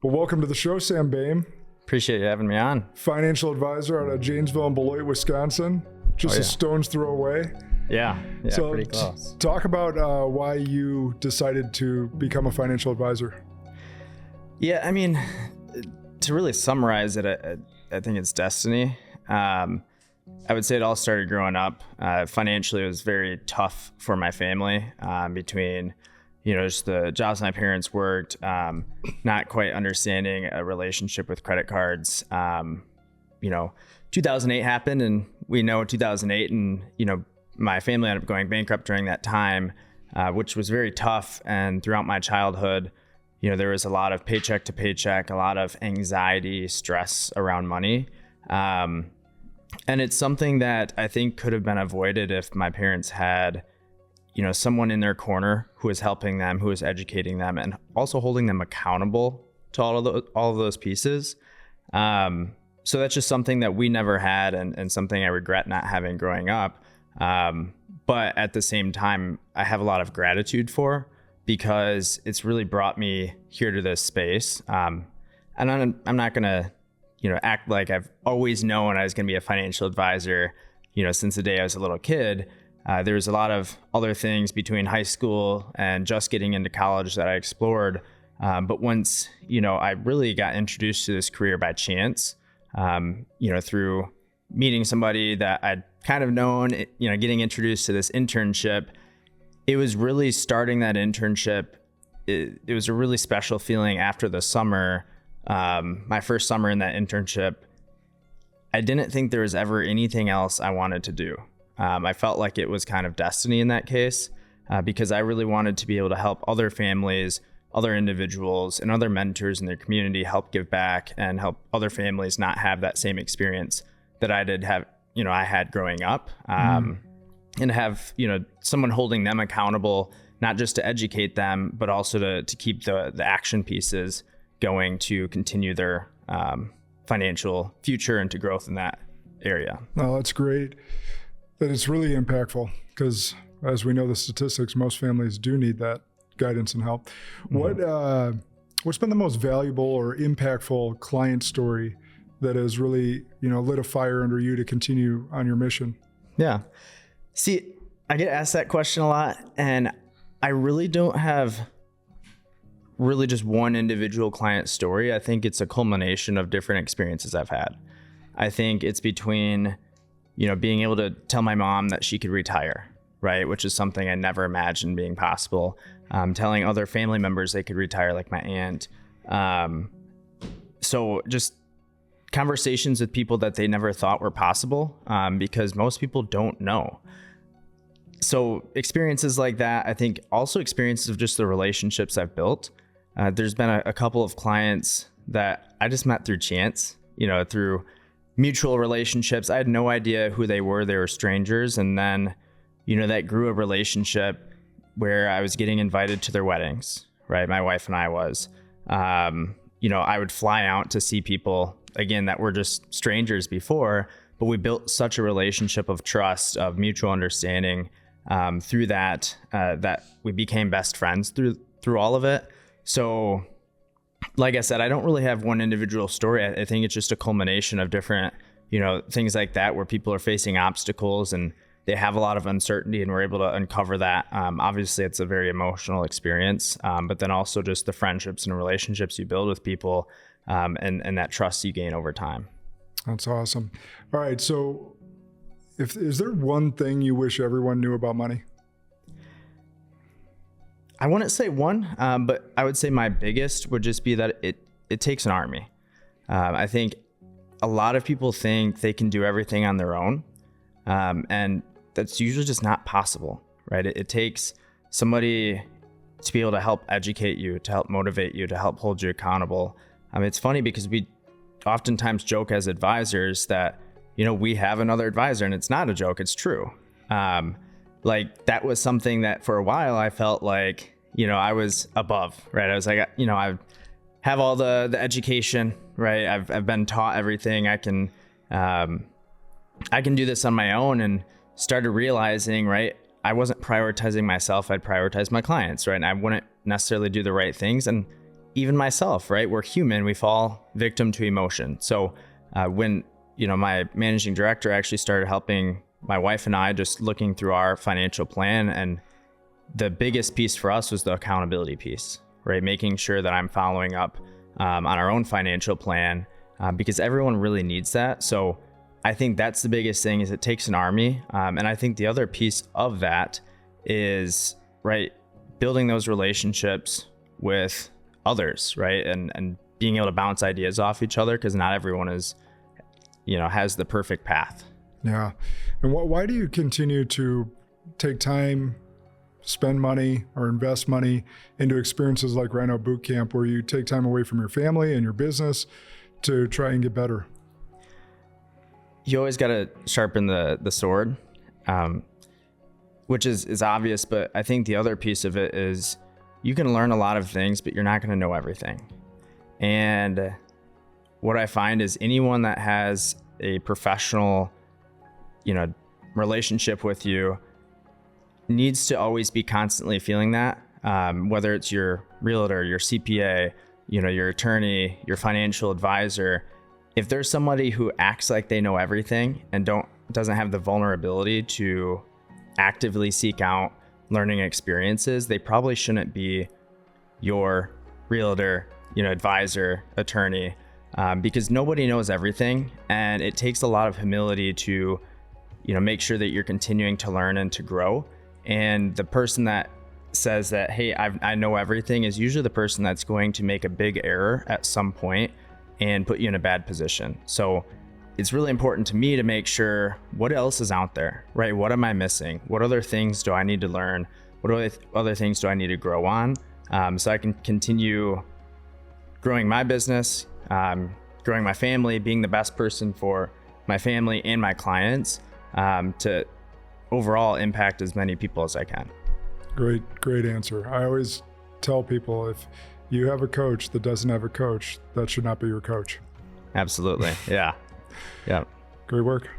Well, welcome to the show, Sam Behm, Appreciate you having me on. financial advisor out of Janesville and Beloit, Wisconsin, just a stone's throw away. Yeah, So pretty close. talk about why you decided to become a financial advisor. Yeah, I mean, to really summarize it, I think it's destiny. I would say it all started growing up. Financially, it was very tough for my family between, just the jobs my parents worked, not quite understanding a relationship with credit cards. 2008 happened, and we know 2008, and, my family ended up going bankrupt during that time, which was very tough. And throughout my childhood, there was a lot of paycheck to paycheck, a lot of anxiety, stress around money. And it's something that I think could have been avoided if my parents had, someone in their corner who was helping them, who was educating them, and also holding them accountable to all of those pieces. So that's just something that we never had, and something I regret not having growing up. But at the same time, I have a lot of gratitude for, because it's really brought me here to this space. And I'm not going to, act like I've always known I was going to be a financial advisor, since the day I was a little kid. There was a lot of other things between high school and just getting into college that I explored. But once, I really got introduced to this career by chance, through meeting somebody that I'd kind of known, getting introduced to this internship. It was really starting that internship. It was a really special feeling after the summer. My first summer in that internship, I didn't think there was ever anything else I wanted to do. I felt like it was kind of destiny in that case, because I really wanted to be able to help other families, other individuals, and other mentors in their community help give back and help other families not have that same experience that I did have, I had growing up, and have, someone holding them accountable, not just to educate them, but also to keep the action pieces going to continue their financial future and to growth in that area. Oh, that's great. That it's really impactful, because as we know the statistics, most families do need that guidance and help. Mm-hmm. What's been the most valuable or impactful client story that has really, lit a fire under you to continue on your mission? Yeah. See, I get asked that question a lot, and I really don't have really just one individual client story. I think it's a culmination of different experiences I've had. I think it's between, being able to tell my mom that she could retire, right? Which is something I never imagined being possible. Telling other family members they could retire, like my aunt. So just conversations with people that they never thought were possible, because most people don't know. So experiences like that, I think also experiences of just the relationships I've built. There's been a couple of clients that I just met through chance, through mutual relationships. I had no idea who they were. They were strangers. And then, that grew a relationship where I was getting invited to their weddings, right? My wife and I was, I would fly out to see people, again, that were just strangers before, but we built such a relationship of trust, of mutual understanding, through that we became best friends through all of it. So like I said, I don't really have one individual story. I think it's just a culmination of different, things like that, where people are facing obstacles and they have a lot of uncertainty, and we're able to uncover that. Obviously it's a very emotional experience, but then also just the friendships and relationships you build with people, and that trust you gain over time. That's awesome. All right. So is there one thing you wish everyone knew about money? I wouldn't say one, but I would say my biggest would just be that it takes an army. I think a lot of people think they can do everything on their own, and that's usually just not possible, right? It takes somebody to be able to help educate you, to help motivate you, to help hold you accountable. It's funny because we oftentimes joke as advisors that, we have another advisor, and it's not a joke, it's true. Like that was something that for a while I felt like, I was above, right? I was like, I have all the education, right? I've been taught everything. I can do this on my own, and started realizing, right, I wasn't prioritizing myself. I'd prioritize my clients, right? And I wouldn't necessarily do the right things. And even myself, right? We're human. We fall victim to emotion. So when, my managing director actually started helping my wife and I just looking through our financial plan, and the biggest piece for us was the accountability piece, right? Making sure that I'm following up on our own financial plan because everyone really needs that. So I think that's the biggest thing, is it takes an army. And I think the other piece of that is, right, building those relationships with others, right? And being able to bounce ideas off each other, because not everyone is, has the perfect path. Yeah. And why do you continue to take time, spend money or invest money into experiences like Rhino Boot Camp, where you take time away from your family and your business to try and get better? You always got to sharpen the sword, which is obvious. But I think the other piece of it is you can learn a lot of things, but you're not going to know everything. And what I find is anyone that has a professional, relationship with you needs to always be constantly feeling that, whether it's your realtor, your CPA, your attorney, your financial advisor. If there's somebody who acts like they know everything and doesn't have the vulnerability to actively seek out learning experiences, they probably shouldn't be your realtor, advisor, attorney, because nobody knows everything, and it takes a lot of humility to, make sure that you're continuing to learn and to grow. And the person that says that, hey, I know everything, is usually the person that's going to make a big error at some point and put you in a bad position. So it's really important to me to make sure what else is out there, right? What am I missing? What other things do I need to learn? What other things do I need to grow on? So I can continue growing my business, growing my family, being the best person for my family and my clients, to overall impact as many people as I can. Great answer. I always tell people, if you have a coach that doesn't have a coach, that should not be your coach. Absolutely. Yeah. Yeah. Great work.